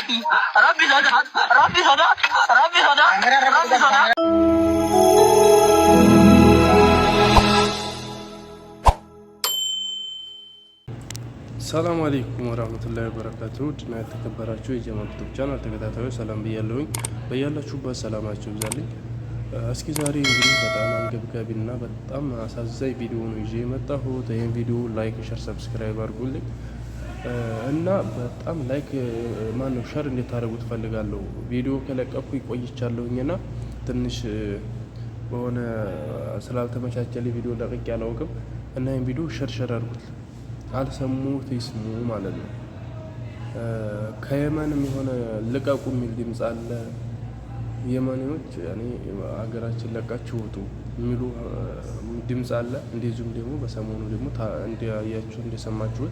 ربي صدق ربي صدق ربي صدق ربي صدق. ሰላም አለይኩም ወራህመቱላሂ ወበረካቱሁ። ድና የተከበራችሁ የጀማል ዩቲዩብ ቻናል ተከታታዮች ሰላም ብያለሁኝ። በያላችሁበት ሰላማችሁ ይብዛልኝ። እስኪ ዛሬ እንግዲህ በጣም አንገብጋቢና በጣም አሳዛኝ ቪዲዮ ነው ይዤ የመጣሁት። ይሄን ቪዲዮ ላይክ፣ ሼር፣ ሰብስክራይብ አድርጉልኝ እና በጣም ላይክ ማነው ሼር እንድታደርጉ ትፈልጋለሁ። ቪዲዮ ከለቀኩ ቆይቻለሁኝና ትንሽ በሆነ ስላልተመቻቸልኝ ቪዲዮ ለቅቄ አላውቅም እና ይሄን ቪዲዮ ሼር አድርጉት። አልሰሙት ይስሙ ማለት ነው። ከየመንም የሆነ ልቀቁ የሚል ድምፅ አለ። የመኖች ያኔ ሀገራችን ለቃችሁ ውጡ የሚሉ ድምፅ አለ። እንደዚሁም ደግሞ በሰሞኑ ደግሞ እንዲያያችሁ እንደሰማችሁ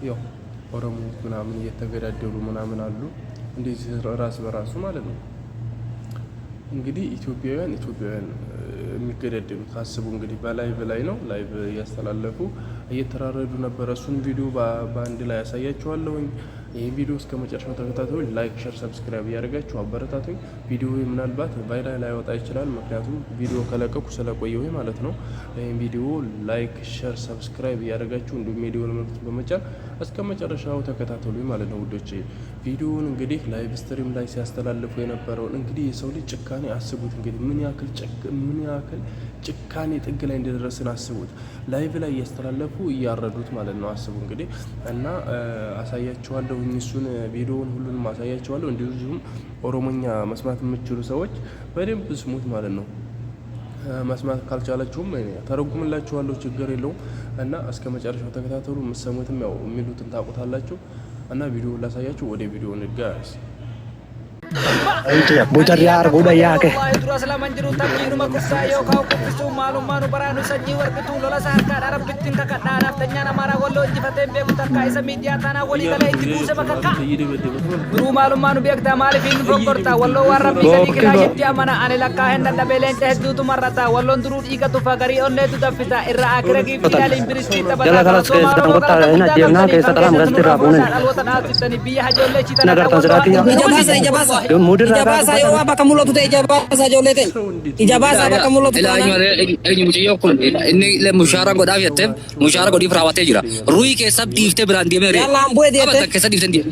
ያው ኦሮሞ ምናምን እየተገዳደሉ ምናምን አሉ። እንደዚህ ራስ በራሱ ማለት ነው። እንግዲህ ኢትዮጵያውያን የሚገዳደሉ ታስቡ እንግዲህ በላይቭ ላይ ነው ላይቭ እያስተላለፉ እየተራረዱ ነበረ። እሱን ቪዲዮ በአንድ ላይ ያሳያችኋለሁኝ። ይህ ቪዲዮ እስከ መጨረሻው ተከታተሉ። ላይክ፣ ሼር፣ ሰብስክራይብ እያደረጋችሁ አበረታቱኝ። ቪዲዮ ምናልባት ቫይራል ላይወጣ ይችላል፣ ምክንያቱም ቪዲዮ ከለቀኩ ስለቆየሁ ማለት ነው። ይህን ቪዲዮ ላይክ፣ ሼር፣ ሰብስክራይብ እያደረጋችሁ እንዲሁም ቪዲዮውን ምልክት በመጫን እስከ መጨረሻው ተከታተሉኝ ማለት ነው ውዶቼ። ቪዲዮውን እንግዲህ ላይቭ ስትሪም ላይ ሲያስተላልፉ የነበረውን እንግዲህ የሰው ልጅ ጭካኔ አስቡት። እንግዲህ ምን ያክል ጭካኔ ጥግ ላይ እንደደረስን አስቡት። ላይቭ ላይ እያስተላለፉ እያረዱት ማለት ነው። አስቡ እንግዲህ እና አሳያችኋለሁ። እሱን ቪዲዮውን ሁሉንም አሳያችኋለሁ። እንደዚሁም ኦሮሞኛ መስማት የምትችሉ ሰዎች በደንብ ስሙት ማለት ነው። መስማት ካልቻላችሁም ተረጉምላችኋለሁ፣ ችግር የለውም እና እስከ መጨረሻው ተከታተሉ። የምትሰሙትም ያው የሚሉትን ታውቁታላችሁ እና ቪዲዮውን ላሳያችሁ። ወደ ቪዲዮ እንጋስ Bucar yar guda yake. Terus laman jeru tapi rumah kusayo kau kupisu malu baranu saji warga lola sarka darab bitin kakak darab tanya nama rawolo jifate be butar kai media tanah wali kala ibu sama kakak. Rumah malu biak tamali fin prokorta wallo warab bikani kira yitya mana anela kahen dan tabelen teh tu marata wallo turut ika tu fagari onne tu tafita irra akhirnya ki bilalin biristi tabata. Jala kalas ke sedang kota ina jemna ke setelah mesti rabunin. Nagar tanzrati ya. Ijabasa yo apa kamu lo tuh ijabasa jolete. Ijabasa apa kamu lo tuh. Ini muciyo kun. Ini le musyara god aviate. Musyara god ifrawate jira. Rui ke sab difte berandi mere. Ya lampu dia. Apa tak kesad difte dia.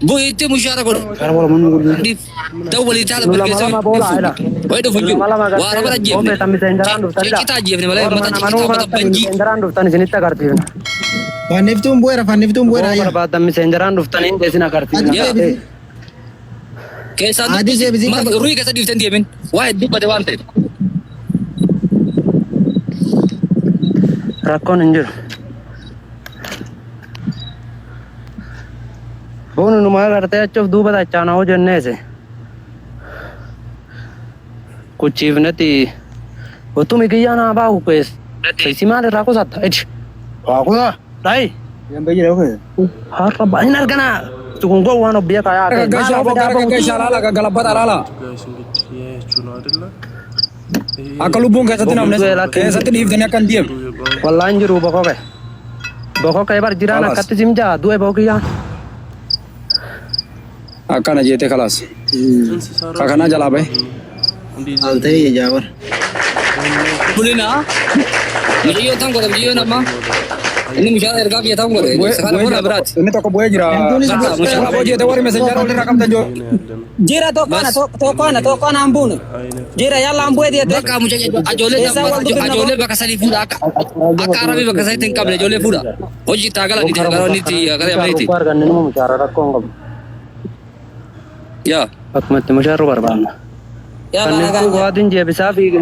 Bu itu musyara god. Karena kalau menunggu. Tahu boleh cara berkesad. Wah itu funju. Wah apa aja. Kita aja ni malah mata kita banji. Senjaran duftan sini tak karti. Faniftum buera ya. Kalau batam senjaran duftan ini sini karti. Kesad. Rui kesad difte dia men. Wah itu pada wante. Rakon injur. Bono numar करते हैं चुप दूबा चाना हो जन्ने से कुछ चीज नहीं वो तुम किया ना बाहु पे सही मारे राको साथ राको ना राई Yang bayi dah ke? हाँ तो बाइनर करना तू कौन को वानो बिया काया galabat alala. Akalubung kayak satu namanya. Kayak satu difte ni akan diam. wallahi injur boko kayak bar jirana kat jimja dua boko ya Akan aja itu kelas. Kakak aja lah be. Alte ya jawar. Boleh na? Video tahu kau video nama? Ini musyara erga dia tahu kau. Sekarang mana berat? Ini toko buaya jira. Musyara boje itu war messenger order rakam tanjo. jira to kana ambun jira ya lambu dia Baka musyara ajole baka sali fuda akara bi baka sali tingkap le ajole fuda. Oji tagala di tagala ni ti akara apa itu? keluarga ini mau bicara rakong Ya. Akmat musyara barban ya kan gua din je bisa bi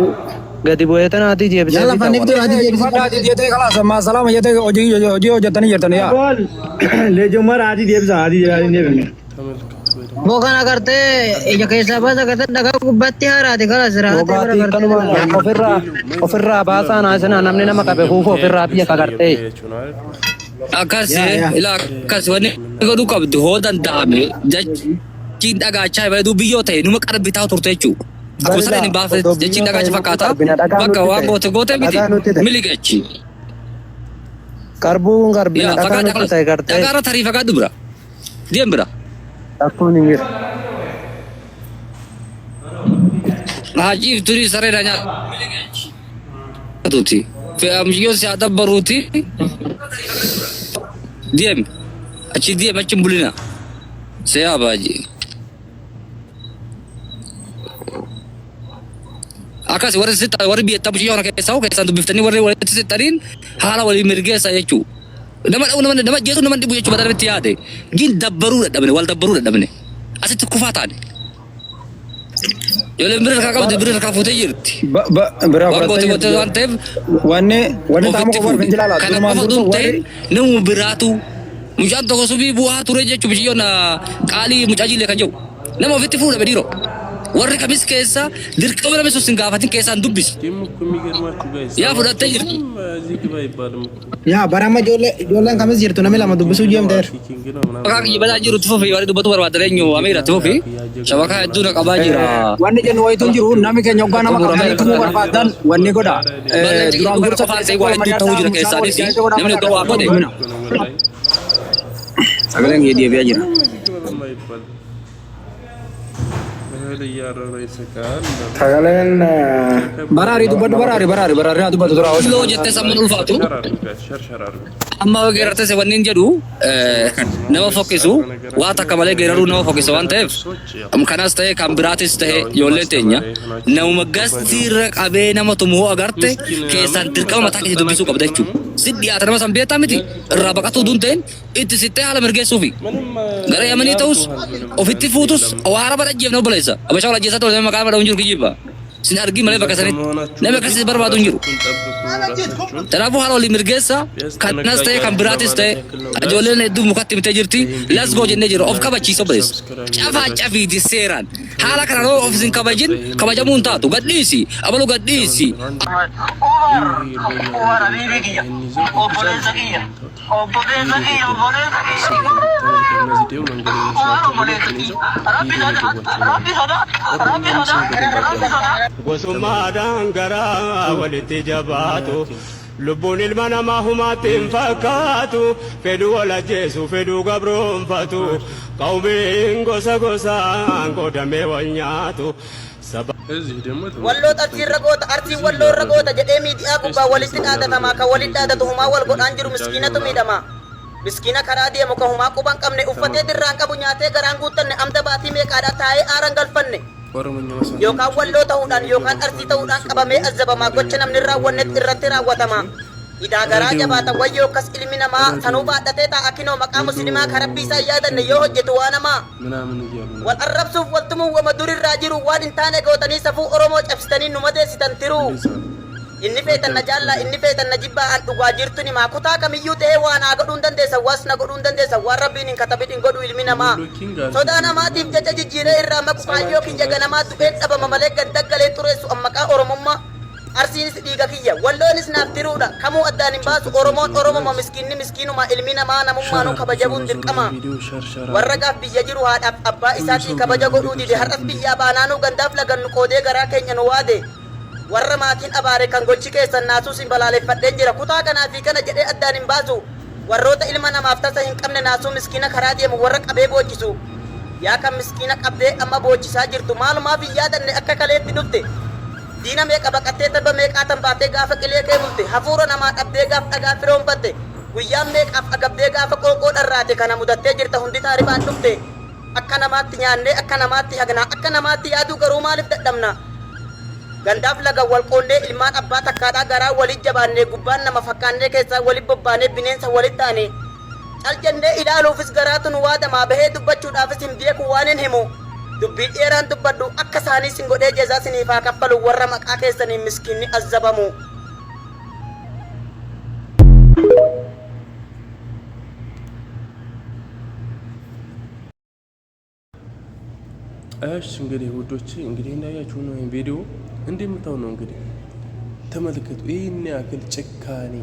gadi boye tan ati je bisa Yalla Faniftum adi je bisa. Dia tu kelas masalah macam itu oji jatani ya. Le jumar adi je bisa adi je. वो खाना करते ये कैसा बस करते लगा बत्ती आ रहा थी खला sir ofirra basa na sana namne na makabe ko ofirra piya ka karte Akas ila akas wani ko du kabdu hodan dame cinta gacha ba du biyo tay numa kar bitaw turte chu ako sala ni ba cinta gacha fakata baka wa gote biti miligachi karbu ngar bina fakata tay karte agara tari fakatu bra diam bra Aku nih. Haji turi sare ranya tuti fe amjiyo se adabbaruti diem achi diem macam bulina saya apa haji akas war sita war bi tabji ona ke saw ke sandu biftani war sitarin hala wali mirge saya cu nama jetu nama dibu cu badar tiade gin dabbaru da bane wal dabbaru da bane asit kufatan Yole bener kakak foto jirti. Berapa? Foto antep. Wanne tamu kabar penjelala. Karena apa tuh teh? Nemu beratu. Mujan toko subi buah tureja cuci na kali mucaji lekan jauh. Nama fiti fu lebih diro. Warna kamis kesa, dir kau nama susun gafatin kesan dubis. Ya foto teh jirti. Ya barama jole kamis jirtu nama lama dubisu jam der. Kakak ibadah jiru tuh fi wari dubatu warwa terenyo amira tuh fi. Shabaka itu nak abajira. Wanne jen wo itu jiru nami ke nyogga nama kami kamu berpadan wanne goda. Durang guru safar saya wari itu tahu jira kesan sih. Namanya tahu apa deh? Agak yang dia biar jira. Kalian barari itu terus. Lo jette sama ulfatu. Amma gerate se wanin jadu nama fokisu wata kamale geraru nama fokisu antef am kanas te kambiratis te yoletenya nama magastir abe nama tumu agarte ke santir kama mata ke dubisu kabdachu siddi atama sambeta miti rabaqatu dunten it sitte ala merge sufi gara yamani taus ofiti futus awara bada jevno balesa abasha wala jesa to nama kama da unjur kijiba sinargi male bakasani nama kasi barbadu unjur terapu halo limirgesa kanas te kambiratis te ajolen edu mukatti mitajirti let's go jenne jiro of kabachi sobres chafi di seran hala kana no of zin kabajamun tatu gadisi abalu gadisi Gosummaadhaan garaa walitti jabaatu lubbuun ilma namaa humaatiin fakkaatu fedhuu wal ajjeesu fedhuu gabroonfatu qawmiin gosa gosaan qoodamee wal nyaatu. Walloo arsiin ragoota arsiin walloo ragoota jedhee miidiyaa gubbaa walitti dhaadatamaa kan walitti dhaadatu humaa wal godhaan jiru miskiinatu miidhama. Miskiina karaa deemu kan humaa quban qabne uffatee dirraan qabu nyaatee garaan guuttanne amta baatii meeqaadhaa taa'ee aaran galfanne. Yookaan walloo ta'uudhaan yookaan arsii ta'uudhaan qabamee azzabamaa gocha namni raawwannetti irratti raawwatama. Idaa garaa jabaata wayyoo akkas ilmi namaa sanuu baadhatee taa'a kinoo maqaa musliimaa kan rabbii isaa yaadanne yoo hojjetu waa namaa. Wal arrabsuuf waltumuu wama durirraa jiru waan hin taane gootanii safuu Oromoo cabsitanii nu madeessitan tiruu. Inni feetan na jaallaa inni feetan na jibbaa an dhugaa jirtu ni maa kutaa kamiyyuu ta'ee waan haa godhuun dandeessa waas na godhuun dandeessa waan rabbiin hin katabin godhu ilmi namaa. Sodaa namaatiif jecha jijjiiree irraa maqu kaayyoo kiyya ganamaa du'een dhabama malee gaddaggalee xureessu ammaqaa Oromummaa. Arsiinis dhiiga kiyya walloonis naaf tiruudha kamuu addaan hin baasu Oromoon Oromoma miskiinni miskiinuma ilmi namaa namummaanuu kabajamuun dirqama. Warra gaaf biyya jiru haadhaaf abbaa isaatii kabaja godhuu dide har'as biyyaa baanaanuu gandaaf lagannu qoodee garaa keenya nu waade. Warra maatiin abaare kan gochi keessan naasuu sin balaaleffadheen jira kutaa kanaa fi kana jedhee addaan hin baasu warroota ilma namaaf tasa hin qabne naasuu miskiina karaa deemu warra qabee boochisu yaa kan miskiina qabdee amma boochisaa jirtu maalumaaf hin yaadanne akka kaleetti dhufte diina meeqa baqattee tabba meeqaa tan baatee gaafa qilee kee bulte hafuura namaa dhabdee gaaf dhagaa firoonfatte guyyaan meeqaaf agabdee gaafa qoonqoo dharraate kana mudattee jirta hundi taaribaan dhufte akka namaatti nyaannee akka namaatti hagnaa akka namaatti yaaduu garuu maaliif dadhabna. Gandaaf laga wal qoonnee ilmaan abbaa takkaadhaa garaa walit jabaannee gubbaan nama fakkaannee keessaa walit bobbaanee bineensa walit taane cal jennee ilaaluufis garaatu nu waadamaa bahee dubbachuudhaafis hin beeku waan hin himu dubbii dheeraan dubbadhu akka isaaniis hin godhee jezaa siniif haa kaffalu warra maqaa keessanii miskiinni azzabamu. እሺ እንግዲህ ውዶቼ እንግዲህ እንዳያችሁ ነው ይሄን ቪዲዮ እንደምታው ነው እንግዲህ ተመልከቱ። ይሄን ያክል ጭካኔ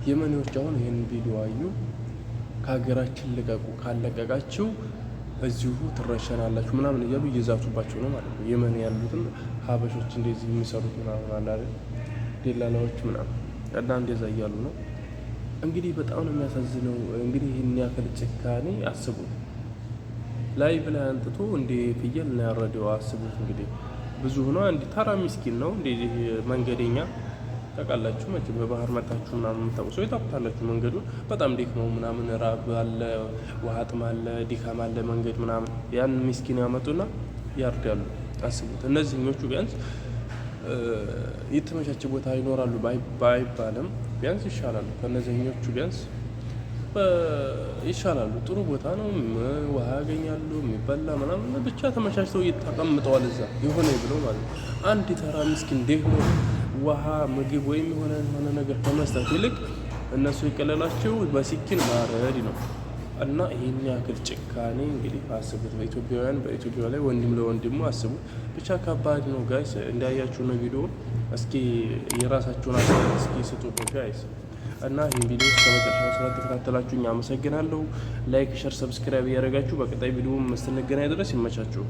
የመኖች አሁን ይሄን ቪዲዮ አዩ ከሀገራችን ልቀቁ ካለቀቃችሁ እዚሁ ትረሸናላችሁ ምናምን እያሉ እየዛቱባቸው ነው ማለት ነው። የመን ያሉትን ሀበሾች እንደዚህ የሚሰሩት ምናምን አለ አይደል ደላላዎች ምናምን እና እንደዛ እያሉ ነው እንግዲህ በጣም ነው የሚያሳዝነው። እንግዲህ ይሄን ያክል ጭካኔ አስቡት። ላይ ብላ አንጥቶ እንደ ፍየል ነው ያረደው። አስቡት እንግዲህ ብዙ ሆኖ አንድ ተራ ምስኪን ነው እንደዚህ መንገደኛ ታውቃላችሁ መቼም በባህር መጣችሁ ምናምን የምታውቁ ታውቁታላችሁ። መንገዱ በጣም ደክመው ምናምን ራብ አለ፣ ውሃ ጥም አለ፣ ድካም አለ መንገድ ምናምን ያን ምስኪን ያመጡና ያርዳሉ። አስቡት እነዚህኞቹ ቢያንስ የተመቻቸ ቦታ ይኖራሉ ባይባልም ቢያንስ ይሻላሉ ከነዚህኞቹ ቢያንስ ይሻላሉ። ጥሩ ቦታ ነው፣ ውሃ ያገኛሉ፣ የሚበላ ምናምን ብቻ ተመቻችተው ተቀምጠዋል እዛ የሆነ ብለው ማለት ነው። አንድ ተራ ምስኪን ደግሞ ውሃ ምግብ ወይም የሆነ ነገር ከመስጠት ይልቅ እነሱ የቀለላቸው በሲኪን ማረድ ነው። እና ይሄን ያክል ጭካኔ እንግዲህ አስቡት በኢትዮጵያውያን በኢትዮጵያ ላይ ወንድም ለወንድሙ አስቡት። ብቻ ከባድ ነው ጋይስ። እንዳያችሁ ነው ቪዲዮ። እስኪ የራሳችሁን አስተያየት እስኪ ስጡ ጋይስ። እና ይሄን ቪዲዮ እስከመጨረሻው ስለተከታተላችሁ አመሰግናለሁ። ላይክ፣ ሼር፣ ሰብስክራይብ እያደረጋችሁ በቀጣይ ቪዲዮ እስክንገናኝ ድረስ ይመቻችሁ።